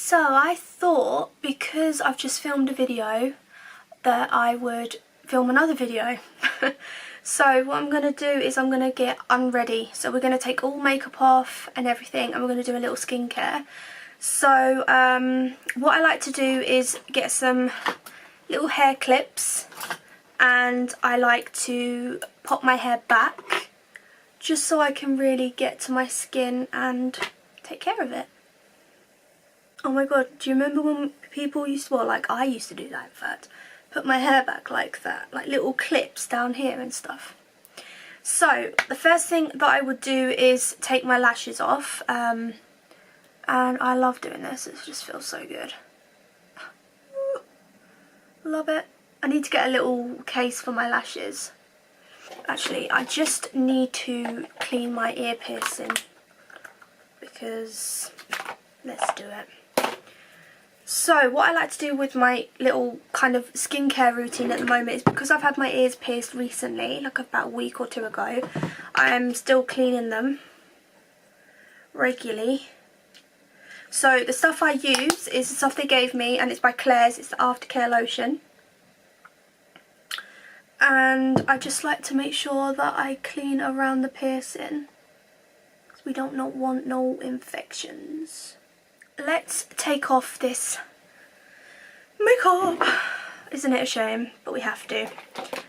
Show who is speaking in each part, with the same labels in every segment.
Speaker 1: So I thought, because I've just filmed a video, that I would film another video. So what I'm going to do is I'm going to get unready. So we're going to take all makeup off and everything, and we're going to do a little skincare. So what I like to do is get some little hair clips, and I like to pop my hair back just so I can really get to my skin and take care of it. Oh my god, do you remember when people used to, well, like I used to do that in fact, put my hair back like that, like little clips down here and stuff. So the first thing that I would do is take my lashes off, and I love doing this, it just feels so good. Love it. I need to get a little case for my lashes. Actually, I just need to clean my ear piercing, because let's do it. So what I like to do with my little kind of skincare routine at the moment is, because I've had my ears pierced recently, like about a week or two ago, I'm still cleaning them regularly. So the stuff I use is the stuff they gave me, and it's by Claire's, it's the aftercare lotion. And I just like to make sure that I clean around the piercing, because we don't want no infections. Let's take off this makeup. Isn't it a shame? But we have to.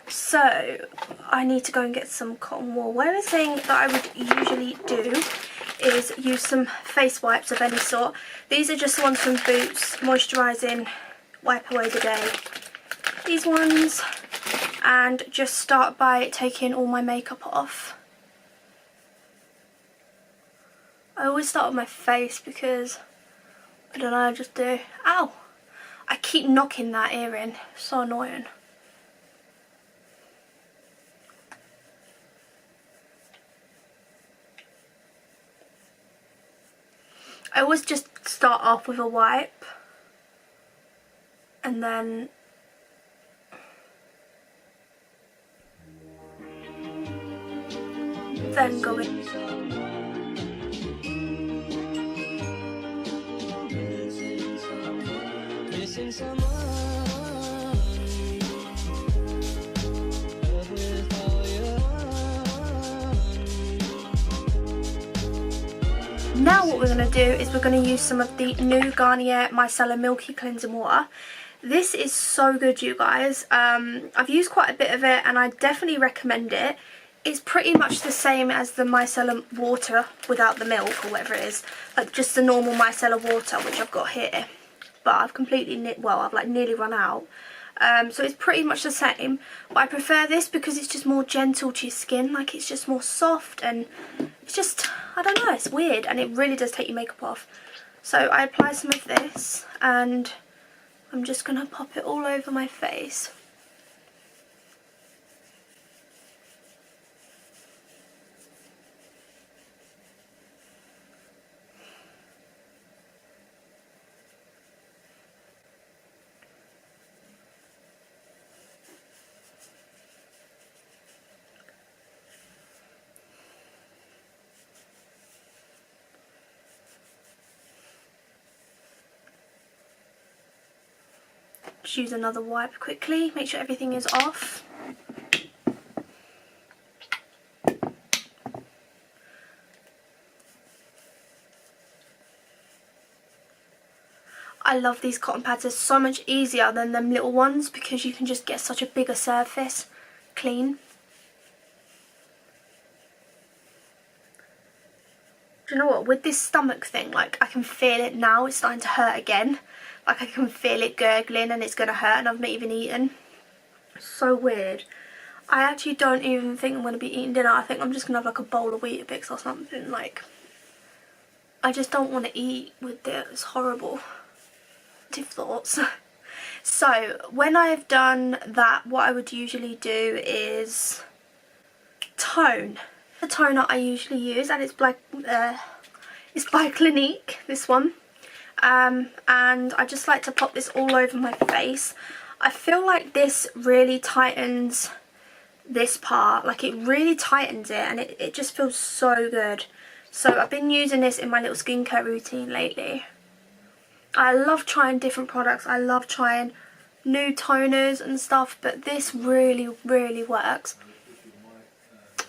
Speaker 1: So I need to go and get some cotton wool. One other thing that I would usually do is use some face wipes of any sort. These are just the ones from Boots, moisturising, wipe away the day. These ones, and just start by taking all my makeup off. I always start with my face because, I don't know, I just do. Ow! I keep knocking that earring. So annoying. I always just start off with a wipe, and then go in. Now what we're going to do is we're going to use some of the new Garnier Micellar Milky Cleansing Water. This is so good, you guys. I've used quite a bit of it, and I definitely recommend it. It's pretty much the same as the micellar water without the milk or whatever it is, like just the normal micellar water, which I've got here. But I've completely, I've like nearly run out. So it's pretty much the same, but I prefer this because it's just more gentle to your skin. Like, it's just more soft, and it's just, I don't know, it's weird, and it really does take your makeup off. So I apply some of this, and I'm just going to pop it all over my face. Just use another wipe quickly, make sure everything is off. I love these cotton pads, they're so much easier than them little ones because you can just get such a bigger surface clean. Do you know what, with this stomach thing, like I can feel it now, it's starting to hurt again. Like I can feel it gurgling and it's going to hurt, and I've not even eaten. So weird. I actually don't even think I'm going to be eating dinner. I think I'm just going to have like a bowl of Weetabix or something. Like, I just don't want to eat with this. It's horrible. Negative thoughts. So when I've done that, what I would usually do is tone. The toner I usually use, and it's by Clinique, this one. And I just like to pop this all over my face. I feel like this really tightens this part, like it really tightens it, and it just feels so good. So I've been using this in my little skincare routine lately. I love trying different products. I love trying new toners and stuff, but this really, really works.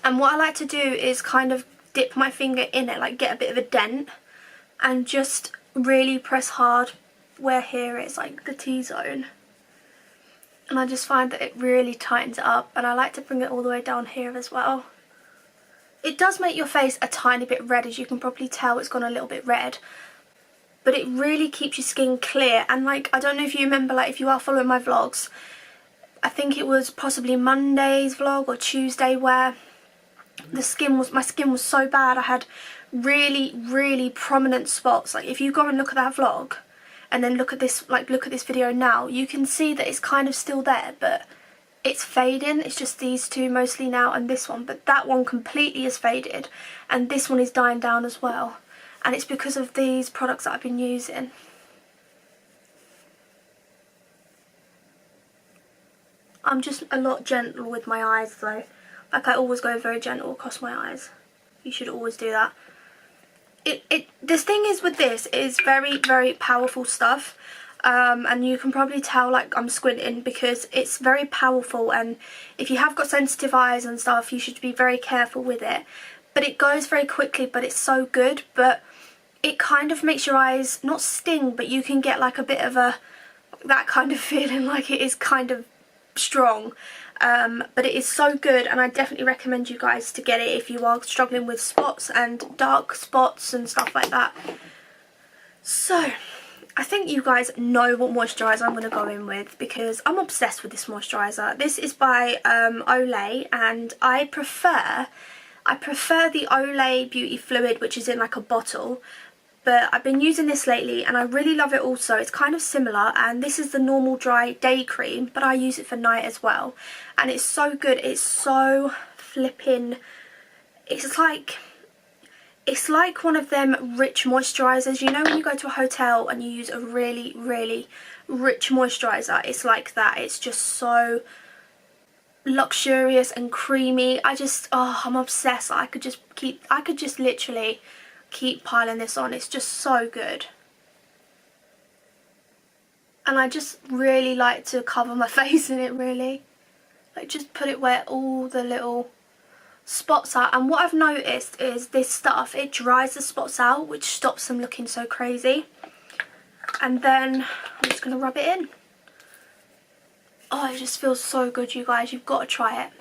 Speaker 1: And what I like to do is kind of dip my finger in it, like get a bit of a dent, and just really press hard where here it's like the T-zone. And I just find that it really tightens it up, and I like to bring it all the way down here as well. It does make your face a tiny bit red, as you can probably tell it's gone a little bit red. But it really keeps your skin clear, and like, I don't know if you remember, like if you are following my vlogs, I think it was possibly Monday's vlog or Tuesday, where my skin was so bad. I had really, really prominent spots. Like if you go and look at that vlog and then look at this video now, you can see that it's kind of still there, but it's fading. It's just these two mostly now and this one, but that one completely is faded and this one is dying down as well. And it's because of these products that I've been using. I'm just a lot gentle with my eyes though. Like I always go very gentle across my eyes. You should always do that. This thing is with this is very, very powerful stuff. And you can probably tell like I'm squinting because it's very powerful, and if you have got sensitive eyes and stuff, you should be very careful with it. But it goes very quickly, but it's so good. But it kind of makes your eyes not sting, but you can get like a bit of that kind of feeling, like it is kind of strong. But it is so good, and I definitely recommend you guys to get it if you are struggling with spots and dark spots and stuff like that. So I think you guys know what moisturiser I'm going to go in with, because I'm obsessed with this moisturiser. This is by Olay, and I prefer the Olay Beauty Fluid, which is in like a bottle. But I've been using this lately and I really love it also. It's kind of similar, and this is the normal dry day cream, but I use it for night as well. And it's so good. It's so flipping, it's like one of them rich moisturisers. You know when you go to a hotel and you use a really, really rich moisturiser? It's like that. It's just so luxurious and creamy. I'm obsessed. I could just literally keep piling this on. It's just so good. And I just really like to cover my face in it, really. Like just put it where all the little spots are. And what I've noticed is this stuff, it dries the spots out, which stops them looking so crazy. And then I'm just going to rub it in. Oh, it just feels so good, you guys. You've got to try it.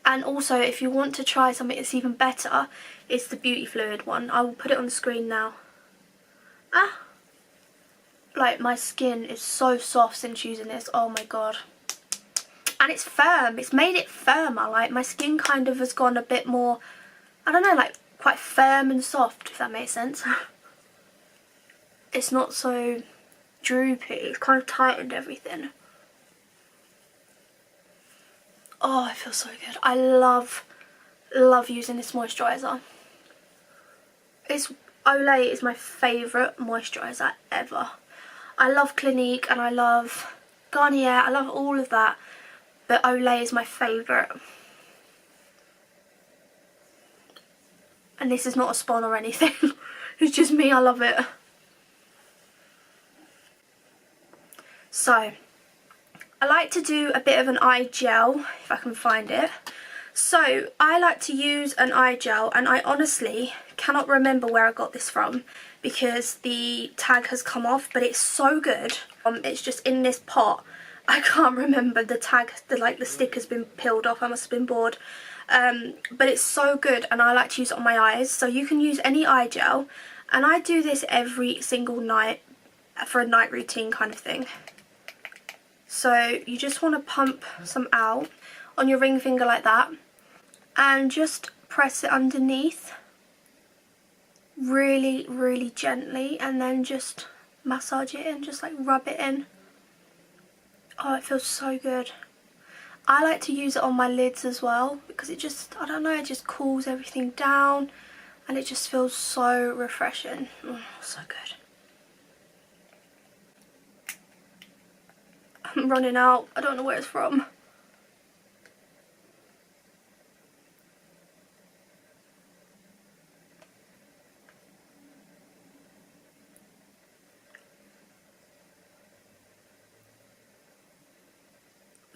Speaker 1: And also, if you want to try something that's even better, it's the Beauty Fluid one. I will put it on the screen now. Like, my skin is so soft since using this. Oh my god. And it's firm. It's made it firmer. Like, my skin kind of has gone a bit more, I don't know, like quite firm and soft, if that makes sense. It's not so droopy. It's kind of tightened everything. Oh, it feels so good. I love using this moisturiser. Olay is my favourite moisturiser ever. I love Clinique and I love Garnier. I love all of that. But Olay is my favourite. And this is not a spawn or anything. It's just me, I love it. So, I like to do a bit of an eye gel, if I can find it. So, I like to use an eye gel, and I honestly cannot remember where I got this from because the tag has come off, but it's so good. It's just in this pot. I can't remember the tag, the sticker's been peeled off, I must have been bored. But it's so good, and I like to use it on my eyes. So you can use any eye gel, and I do this every single night for a night routine kind of thing. So you just want to pump some out on your ring finger like that, and just press it underneath really, really gently, and then just massage it in, just like rub it in. Oh, it feels so good. I like to use it on my lids as well because it just, I don't know, it just cools everything down and it just feels so refreshing. Oh, so good. I'm running out. I don't know where it's from.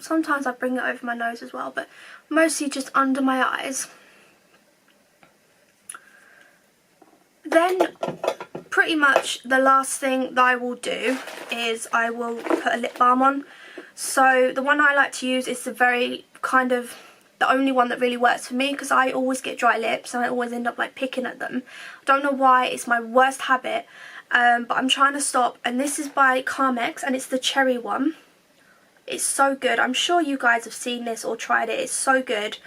Speaker 1: sometimes I bring it over my nose as well, but mostly just under my eyes. Then pretty much the last thing that I will do is I will put a lip balm on. So the one I like to use is the only one that really works for me, because I always get dry lips and I always end up like picking at them. I don't know why, it's my worst habit, but I'm trying to stop. And this is by Carmex and it's the cherry one. It's so good. I'm sure you guys have seen this or tried it. It's so good,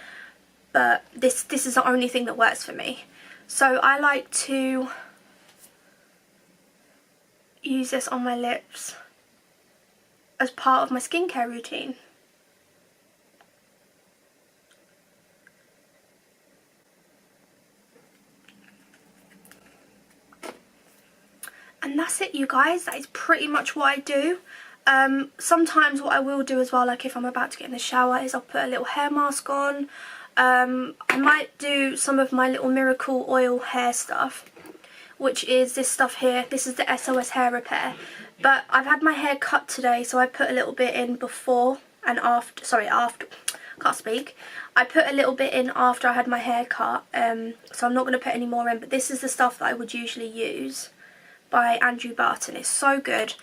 Speaker 1: but this is the only thing that works for me. So I like to use this on my lips as part of my skincare routine. And that's it, you guys. That is pretty much what I do. Sometimes what I will do as well, like if I'm about to get in the shower, is I'll put a little hair mask on. I might do some of my little miracle oil hair stuff, which is this stuff here. This is the SOS hair repair. But I've had my hair cut today, so I put a little bit in before and after. Sorry, after. Can't speak. I put a little bit in after I had my hair cut, so I'm not going to put any more in. But this is the stuff that I would usually use, by Andrew Barton. It's so good.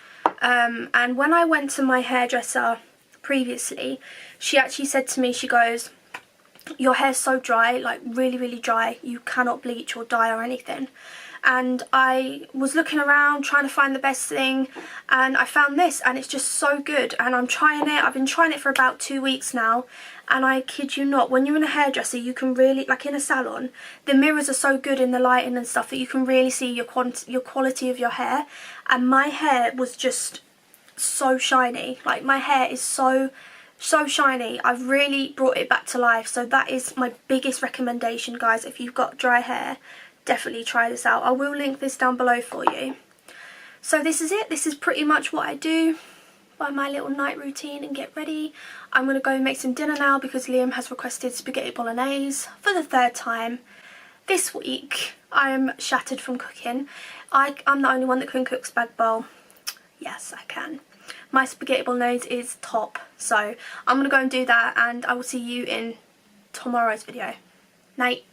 Speaker 1: And when I went to my hairdresser previously, she actually said to me, she goes, your hair's so dry, like really, really dry, you cannot bleach or dye or anything. And I was looking around trying to find the best thing, and I found this, and it's just so good. And I'm trying it. I've been trying it for about 2 weeks now, and I kid you not, when you're in a hairdresser, you can really, like in a salon, the mirrors are so good in the lighting and stuff that you can really see your quality of your hair. And my hair was just so shiny. Like my hair is so shiny. I've really brought it back to life. So that is my biggest recommendation, guys. If you've got dry hair, definitely try this out. I will link this down below for you. So this is it. This is pretty much what I do by my little night routine and get ready. I'm going to go make some dinner now because Liam has requested spaghetti bolognese for the 3rd time this week. I'm shattered from cooking. I'm the only one that can cook spag bowl. Yes, I can. My spaghetti bolognese is top, so I'm going to go and do that, and I will see you in tomorrow's video. Night.